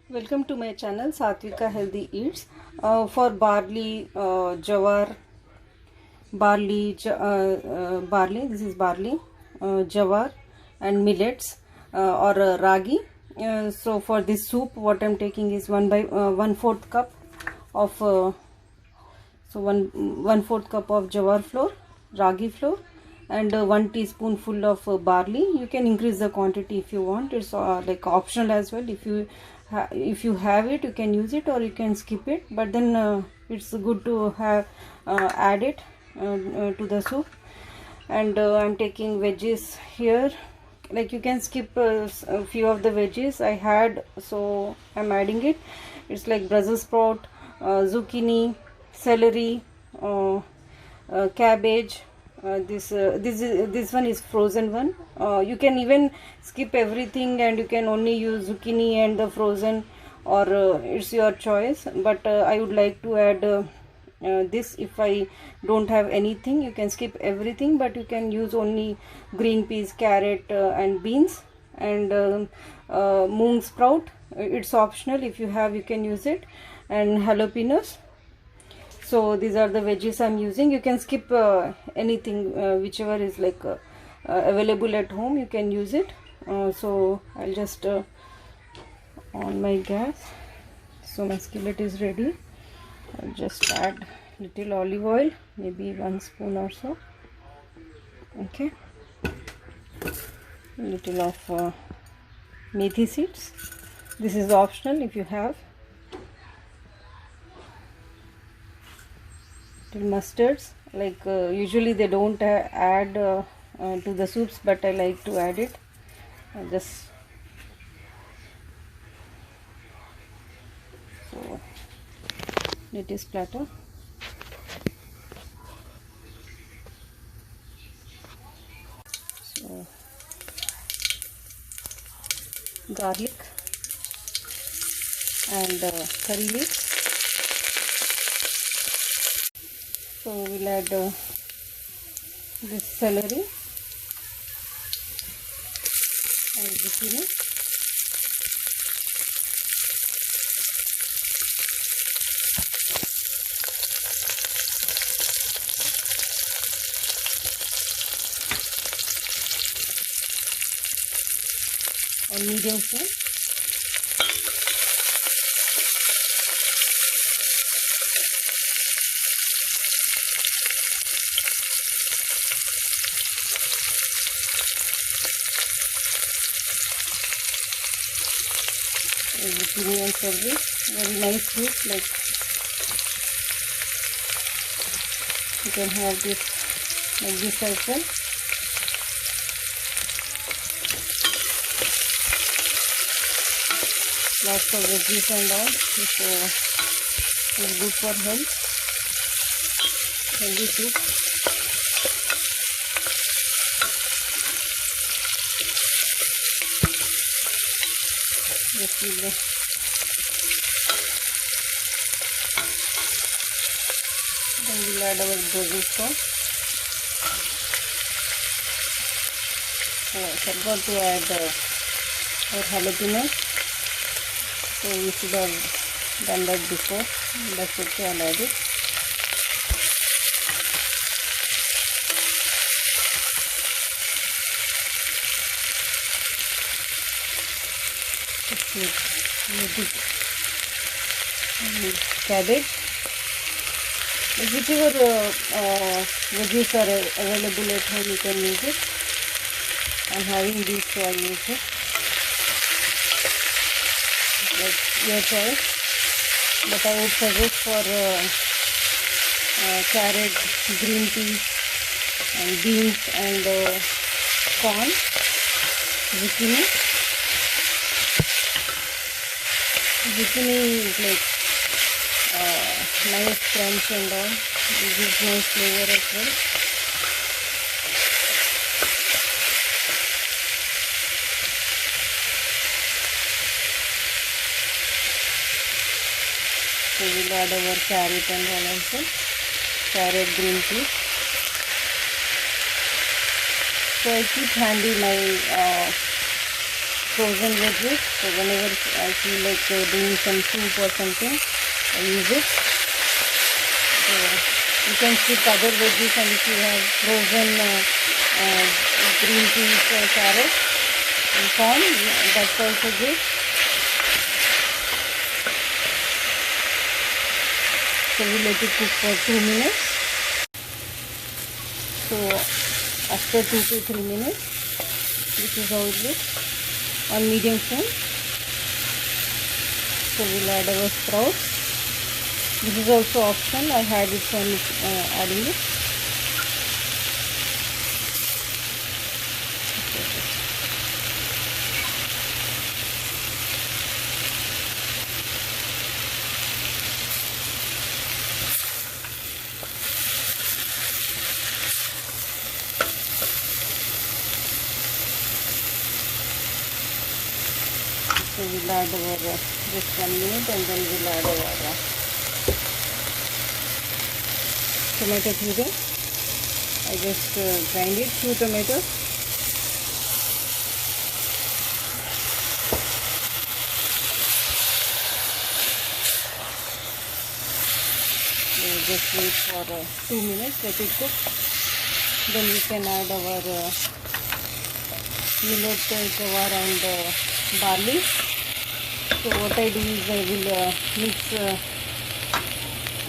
Welcome to my channel Satvika Healthy Eats. For barley, jawar, barley. This is barley, jawar, and millets or ragi. So for this soup, what I'm taking is 1/4 cup of one fourth cup of jawar flour, ragi flour, and 1 teaspoonful of barley. You can increase the quantity if you want. It's like optional as well. If you have it, you can use it or you can skip it, but then it's good to have add it to the soup. And I'm taking veggies here. Like you can skip a few of the veggies I had, so I'm adding it. It's like Brussels sprout, zucchini, celery, cabbage. This one is frozen one. You can even skip everything and you can only use zucchini and the frozen, or it's your choice. But I would like to add this. If I don't have anything, you can skip everything, but you can use only green peas, carrot, and beans, and moong sprout. It's optional. If you have, you can use it, and jalapenos. So these are the veggies I'm using. You can skip anything, whichever is like available at home, you can use it. So I'll just on my gas. So my skillet is ready. I'll just add little olive oil, maybe 1 spoon or so. Okay, a little of methi seeds. This is optional if you have. Mustards, like usually they don't add to the soups, but I like to add it. Just so it is platter. So garlic and curry leaves. So we'll add this celery and zucchini. On medium flame. Zucchini and celery, very nice soup. Like you can have this like this as well. Lots of veggies and all, so it's good for health. Healthy soup. Just leave the then we'll add our Brussels sprout. So I forgot to add our jalapenos. So we should have done that before. That's okay, I'll add it. Cabbage. Whichever veggies are available at home, you can use it. I'm having these, so I use it. Like your choice, but I would suggest for carrot, green peas, and beans, and corn, zucchini. Zucchini is like nice crunch and all. It gives nice flavor as well. So we'll add our carrot and all also. Carrot, green peas. So I keep handy my frozen veggies. So whenever I feel like doing some soup or something, I use it. So you can skip other veggies, and if you have frozen green peas, carrots and corn, that's also good. So we let it cook for 2 minutes. So after 2 to 3 minutes, this is how it looks on medium flame. So we'll add our sprouts. This is also optional. I had it, so I'm adding it. So we'll add our just 1 minute, and then we'll add our tomato puree. I just grind it, 2 tomatoes. We'll just wait for 2 minutes, let it cook. Then we can add our millet, jawar and barley. So what I do is I will mix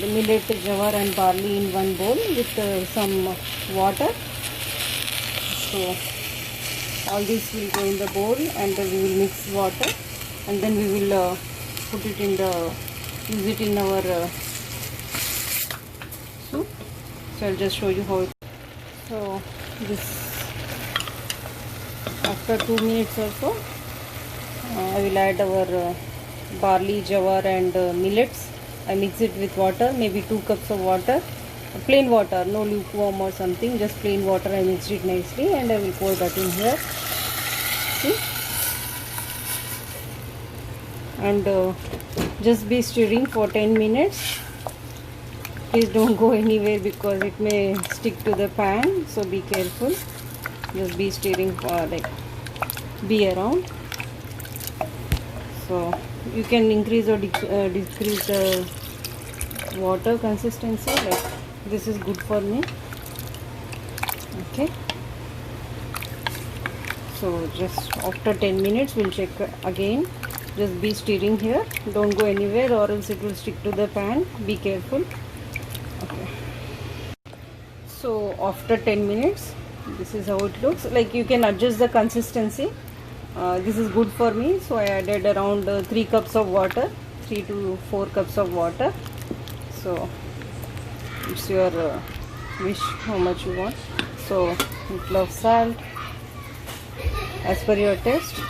the millet, jawar and barley in one bowl with some water. So all this will go in the bowl, and we will mix water, and then we will put it in use it in our soup. So I'll just show you how it. So this, after 2 minutes or so, I will add our barley, jawar and millets. I mix it with water, maybe 2 cups of water, plain water, no lukewarm or something, just plain water. I mixed it nicely, and I will pour that in here. See? And just be stirring for 10 minutes. Please don't go anywhere because it may stick to the pan, so be careful. Just be stirring for be around. So you can increase or decrease the water consistency. Like this is good for me. Okay. So just after 10 minutes we'll check again. Just be stirring here. Don't go anywhere, or else it will stick to the pan. Be careful. Okay. So after 10 minutes, this is how it looks. Like you can adjust the consistency. This is good for me, so I added around 3 cups of water, 3 to 4 cups of water. So it's your wish how much you want. So little of salt as per your taste.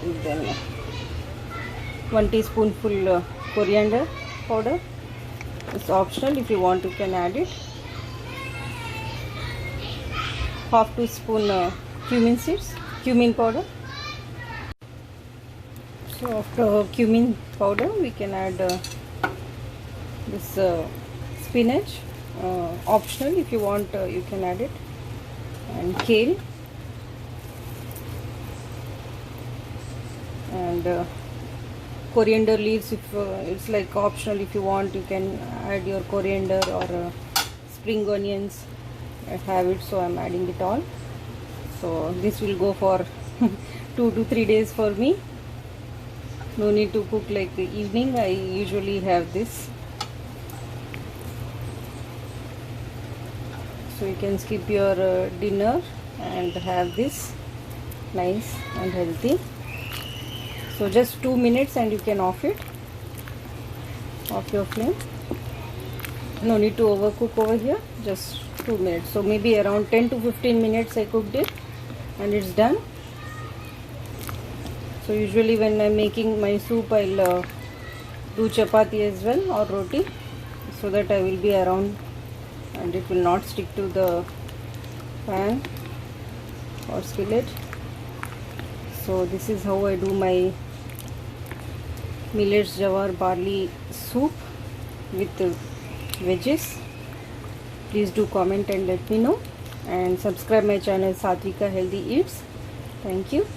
And then 1 teaspoonful coriander powder. It's optional. If you want, you can add it. Half teaspoon cumin powder. So after cumin powder, we can add this spinach. Optional. If you want, you can add it. And kale. And coriander leaves. If it's like optional, if you want, you can add your coriander or spring onions. I have it, so I'm adding it all. So this will go for 2 to 3 days for me. No need to cook like the evening. I usually have this. So you can skip your dinner and have this nice and healthy. So just 2 minutes and you can off it. Off your flame. No need to overcook over here. Just 2 minutes. So maybe around 10 to 15 minutes I cooked it, and it's done. So usually when I'm making my soup, I'll do chapati as well or roti, so that I will be around and it will not stick to the pan or skillet. So this is how I do my millets, jawar, barley soup with veggies. Please do comment and let me know. and subscribe my channel Satvika Healthy Eats. Thank you.